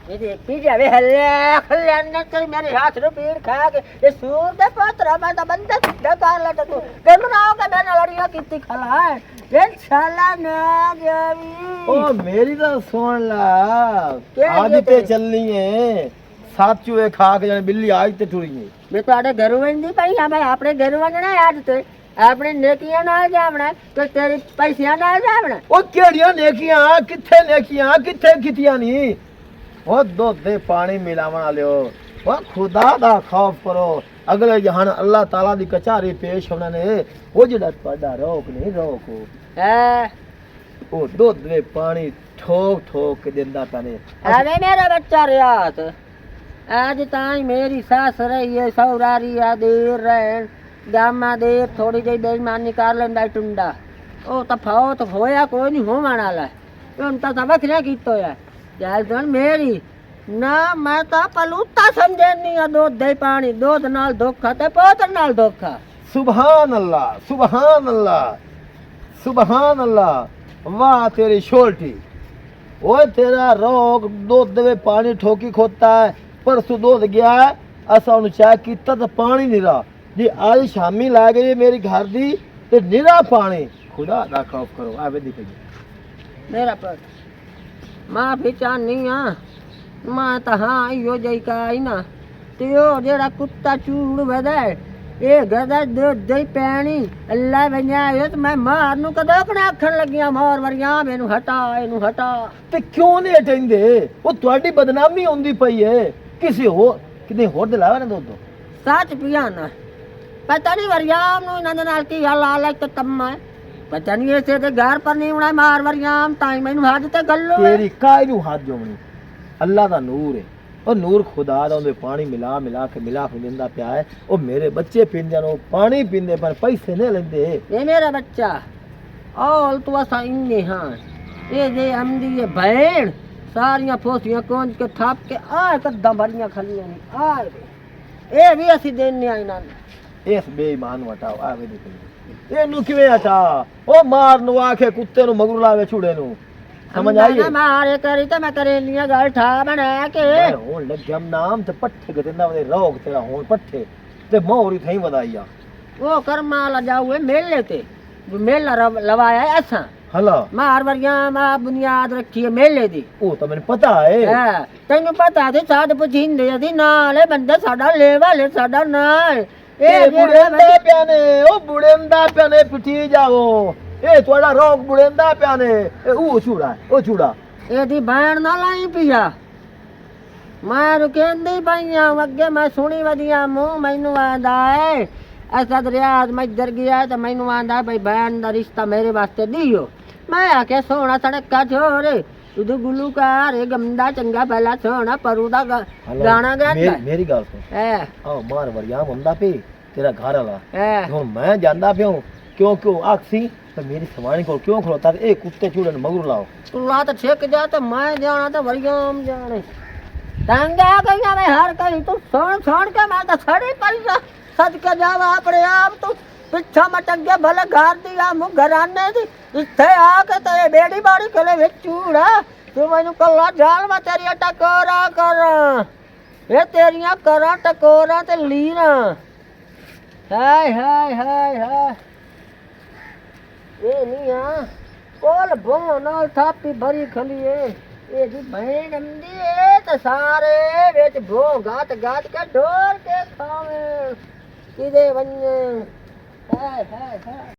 ये देखी जावे हल्ले हल्ले ने कर मेरे हाथ रो पीड़ खा के ये सूर दे पत्रा मैं तो बंदा सीधा कर लट तू गमराओ के मैंने लड़ियां कितनी खला है ये साला ना जावी ओ मेरी तो सुन ला क्या आज ये ते ते? चलनी है सात चूहे खा के जाने बिल्ली आज ते टुरी है मैं तो आड़े घर में नहीं पाई हमें अपने घर में ना याद थे अपने नेकियां ना जावना तो तेरी पैसियां ना जावना ओ केड़ियां नेकियां किथे कितियां नी ओ दुध दे पानी मिलावन वालियो ओ खुदा दा खौफ करो अगले जहान अल्लाह ताला दी कचहरी पेश होना ने ओ जेड़ा ਤੁਹਾਡਾ रोक नहीं रोको है ओ दुध दे पानी ठोक ठोक के दिंदा पाने अरे मेरा बच्चा रियात आज ताई मेरी सास रही है सौरारी आ देर रहन गामा देर थोड़ी जी बेईमानी कर लेंदा टुंडा ओ तफावत होया कोई नहीं होवण वाला उन तो सबक ना कीतो है यार सुन मेरी ना मैं तो पलूता समझनी है दूध दे पानी दूध नाल धोखा ते पोतर नाल धोखा सुभान अल्लाह सुभान अल्लाह सुभान अल्लाह वाह तेरी शोल्टी ओए तेरा रोक दूध दे पानी ठोकी खोता है परसों दूध गया है असा उन्हें चाय कीता तो पानी नहीं रहा जी आज शामी ला गई मेरी घर दी ते निरा पानी खुदा दा खौफ करो आवे दिखे मेरा पुत मां भी चाहनी हाँ मां तो हाँ इो जई का आई ना त्यो जेड़ा कुत्ता चूड़ वदे ये गदा दूध दई पैनी अल्लाह बनायो तो मैं मार नू कदों कना आखण लगिया मोर वरिया मेनू हटा इनू हटा ते क्यों नहीं हटेंदे वो ਤੁਹਾਡੀ बदनामी होंदी पई है किसी हो किने होर दे लावे ना दूध सच पिया ना पता नहीं वरियाम नू इन्हां दे नाल की हाल है तम्मा है पता नहीं ऐसे ते घर पर नहीं उड़ा मार वरियाम ताई मैनू हद ते गल्लो तेरी काई नू हाथ जोमनी अल्लाह दा नूर है और नूर खुदा दा उंदे पानी मिला के दिंदा पिया है ओ मेरे बच्चे पींदे नो पानी पींदे पर पैसे नहीं लेंदे ये मेरा बच्चा ऑल तू असा इन्ने हाँ ये जे अमदी ये भैन सारियां फोसियां कोंज के थाप के आ कद्दा भरियां खलियां नहीं आ ये भी असी देने आई ना इस बेईमान वटाओ आवे देखो एनू किवें हटा ओ मार नु आखे कुत्ते नु मगरू लावे छुड़े नु समझ आई ना मारे करी तो मैं करे लिया गल ठा बना के होन लग्यम नाम ते पट्ठे के दिंदा वे रोग तेरा होन पट्ठे ते मोहरी थई वदाईया वो कर्मा ला जाऊए मेले ते मेला लवाया है असा हला मार वरिया मा बुनियाद रखी है मेले दी ओ तो मैंने पता है तेनू पता थे साड पुछिंदे दी नाले बंदे साडा लेवा ले साडा नाल ए बुड़ेंदा प्याने ओ बुड़ेंदा प्याने पिटी जाओ ए तोड़ा रोग बुड़ेंदा प्याने ए ओ छुड़ा ए दी बैण ना लाई पिया मैं रुकेंदी पईया अगे मैं सुनी वदिया मुंह मैनू आंदा है ऐसा दरियाज मैं इधर गया तो मैनू आंदा भाई बैण दा रिश्ता मेरे वास्ते दियो मैं आके सोना सड़का छोरे तू गुलूकार है गमदा चंगा पहला सोना परू दा गाना गांदा मेरी गल सुन ओ मार वरियाम हुंदा पे तेरा घर वाला हुन मैं जांदा पियो क्यों आखसी तो मेरी सवाणी को क्यों खलोता ए कुत्ते चूड़न मगरू लाओ तू ला तो छेक जा तो मैं जाना तो वरियाम जाने तंगा गया मैं हर कहीं तू सोन के मैं तो सड़ी पई जा सज के जावा अपने आप तू पिछा मटक गया भले घर दिया मु घराने दी इथे आके ते बेड़ी बाड़ी कले विच चूड़ा तू मैनू कल्ला जाल मैं तेरी टकोरा कर ये तेरियां करा टकोरा ते लीना हाय हाय हाय हाय ये नहीं आ कोल भो नाल थापी भरी खलिए ये जी बहन अंदी ते सारे विच भो गात के ढोर के खावे किदे वन्ने हाय हाय हाय